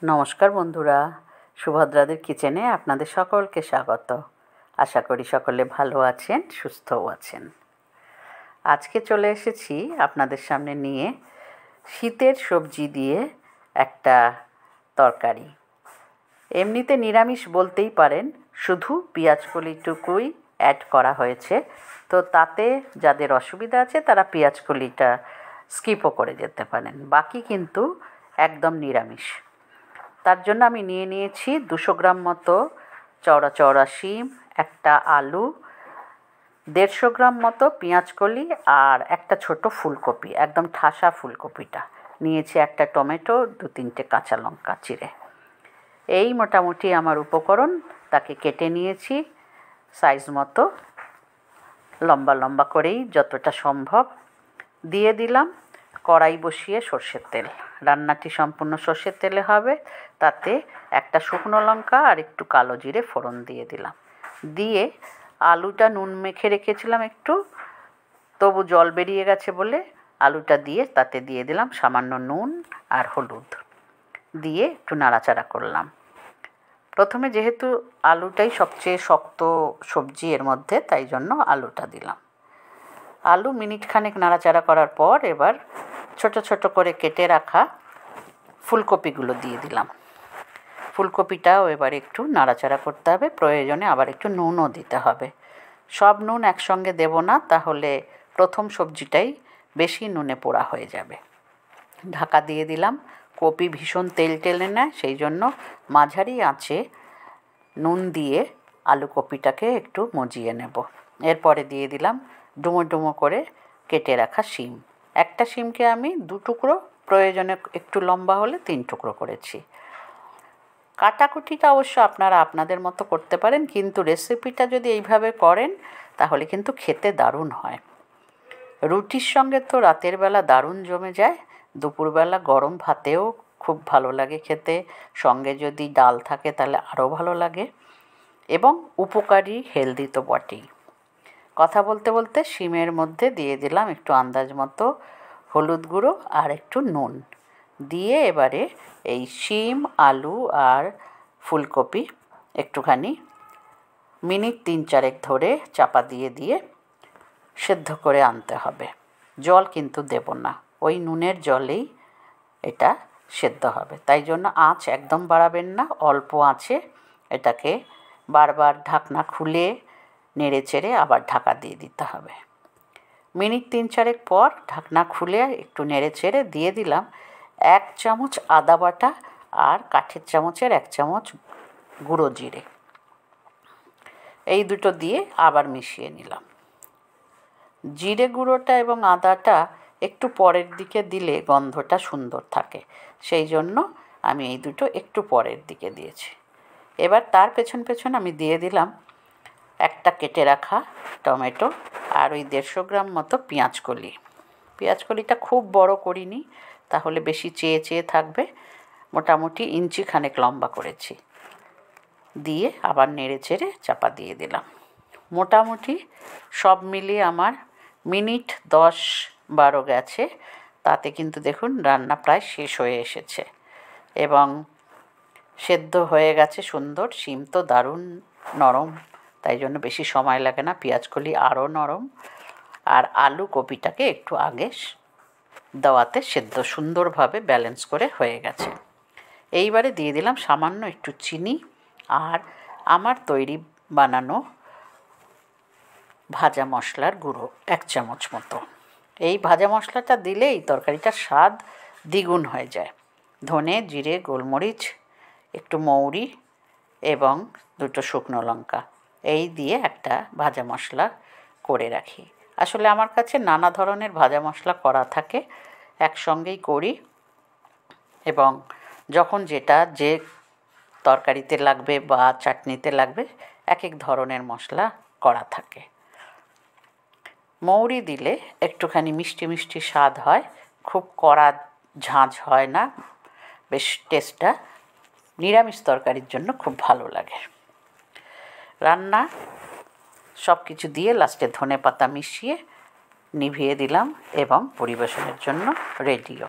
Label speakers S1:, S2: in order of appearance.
S1: নমস্কার বন্ধুরা, সুভদ্রাদের কিচেনে আপনাদের সকলকে স্বাগত। আশা করি সকলে ভালো আছেন, সুস্থও আছেন। আজকে চলে এসেছি আপনাদের সামনে নিয়ে শীতের সবজি দিয়ে একটা তরকারি। এমনিতে নিরামিষ বলতেই পারেন, শুধু পেঁয়াজকলিটুকুই অ্যাড করা হয়েছে। তো তাতে যাদের অসুবিধা আছে তারা পেঁয়াজকলিটা স্কিপও করে যেতে পারেন, বাকি কিন্তু একদম নিরামিষ। তার জন্য আমি নিয়েছি 200 গ্রাম মতো চওড়া চওড়া শিম, একটা আলু, 150 গ্রাম মতো পেঁয়াজকলি আর একটা ছোট ফুলকপি, একদম ঠাসা ফুলকপিটা নিয়েছি, একটা টমেটো, 2-3টে কাঁচা লঙ্কা চিড়ে। এই মোটামুটি আমার উপকরণ। তাকে কেটে নিয়েছি সাইজ মতো, লম্বা লম্বা করেই যতটা সম্ভব। দিয়ে দিলাম কড়াই বসিয়ে সর্ষের তেল। রান্নাটি সম্পূর্ণ সর্ষের তেলে হবে। তাতে একটা শুকনো লঙ্কা আর একটু কালো জিরে ফোড়ন দিয়ে দিলাম। দিয়ে আলুটা নুন মেখে রেখেছিলাম একটু, তবু জল বেরিয়ে গেছে বলে আলুটা দিয়ে তাতে দিয়ে দিলাম সামান্য নুন আর হলুদ, দিয়ে একটু নাড়াচাড়া করলাম। প্রথমে যেহেতু আলুটাই সবচেয়ে শক্ত সবজি এর মধ্যে, তাই জন্য আলুটা দিলাম। আলু মিনিট খানেক নাড়াচাড়া করার পর এবার ছোট ছোট করে কেটে রাখা ফুলকপিগুলো দিয়ে দিলাম। ফুলকপিটাও এবার একটু নাড়াচাড়া করতে হবে, প্রয়োজনে আবার একটু নুনও দিতে হবে। সব নুন একসঙ্গে দেব না, তাহলে প্রথম সবজিটাই বেশি নুনে পোড়া হয়ে যাবে। ঢাকা দিয়ে দিলাম। কপি ভীষণ তেল টেনে নেয়, সেই জন্য মাঝারি আঁচে নুন দিয়ে আলু কপিটাকে একটু মজিয়ে নেব। এরপরে দিয়ে দিলাম ডুমো ডুমো করে কেটে রাখা শিম। একটা শিমকে আমি 2 টুকরো, প্রয়োজনে একটু লম্বা হলে 3 টুকরো করেছি। কাটাকুটিটা অবশ্য আপনারা আপনাদের মতো করতে পারেন, কিন্তু রেসিপিটা যদি এইভাবে করেন তাহলে কিন্তু খেতে দারুণ হয়। রুটির সঙ্গে তো রাতের বেলা দারুণ জমে যায়, দুপুরবেলা গরম ভাতেও খুব ভালো লাগে খেতে, সঙ্গে যদি ডাল থাকে তাহলে আরও ভালো লাগে, এবং উপকারী, হেলদি তো বটেই। কথা বলতে বলতে শিমের মধ্যে দিয়ে দিলাম একটু আন্দাজ মতো হলুদ গুঁড়ো আর একটু নুন দিয়ে এবারে এই শিম, আলু আর ফুলকপি একটুখানি মিনিট 3-4 ধরে চাপা দিয়ে দিয়ে সেদ্ধ করে আনতে হবে। জল কিন্তু দেব না, ওই নুনের জলেই এটা সেদ্ধ হবে। তাই জন্য আঁচ একদম বাড়াবেন না, অল্প আঁচে এটাকে বারবার ঢাকনা খুলে নেড়ে চেড়ে আবার ঢাকা দিয়ে দিতে হবে। মিনিট 3-4 পর ঢাকনা খুলে একটু নেড়ে চেড়ে দিয়ে দিলাম 1 চামচ আদা বাটা আর কাঠের চামচের 1 চামচ গুঁড়ো জিরে। এই দুটো দিয়ে আবার মিশিয়ে নিলাম। জিরে গুঁড়োটা এবং আদাটা একটু পরের দিকে দিলে গন্ধটা সুন্দর থাকে, সেই জন্য আমি এই দুটো একটু পরের দিকে দিয়েছি। এবার তার পেছন পেছন আমি দিয়ে দিলাম একটা কেটে রাখা টমেটো আর ওই 150 গ্রাম মতো পেঁয়াজকলি। পেঁয়াজকলিটা খুব বড় করিনি, তাহলে বেশি চেয়ে চেয়ে থাকবে। মোটামুটি ইঞ্চিখানেক লম্বা করেছি। দিয়ে আবার নেড়ে চেড়ে চাপা দিয়ে দিলাম। মোটামুটি সব মিলিয়ে আমার মিনিট 10-12 গেছে। তাতে কিন্তু দেখুন রান্না প্রায় শেষ হয়ে এসেছে এবং সেদ্ধ হয়ে গেছে সুন্দর। শিম তো দারুণ নরম, তাই জন্য বেশি সময় লাগে না, পেঁয়াজকলি আরও নরম, আর আলু কপিটাকে একটু আগে দেওয়াতে সেদ্ধ সুন্দরভাবে ব্যালেন্স করে হয়ে গেছে। এইবারে দিয়ে দিলাম সামান্য একটু চিনি আর আমার তৈরি বানানো ভাজা মশলার গুঁড়ো 1 চামচ মতো। এই ভাজা মশলাটা দিলেই তরকারিটার স্বাদ দ্বিগুণ হয়ে যায়। ধনে, জিরে, গোলমরিচ, একটু মৌরি এবং 2টো শুকনো লঙ্কা এই দিয়ে একটা ভাজা মশলা করে রাখি। আসলে আমার কাছে নানা ধরনের ভাজা মশলা করা থাকে, একসঙ্গেই করি, এবং যখন যেটা যে তরকারিতে লাগবে বা চাটনিতে লাগবে এক এক ধরনের মশলা করা থাকে। মৌরি দিলে একটুখানি মিষ্টি মিষ্টি স্বাদ হয়, খুব কড়া ঝাঁঝ হয় না, বেশ টেস্টটা নিরামিষ তরকারির জন্য খুব ভালো লাগে। রান্না সব কিছু দিয়ে লাস্টে ধনেপাতা মিশিয়ে নিভিয়ে দিলাম এবং পরিবেশনের জন্য রেডিও।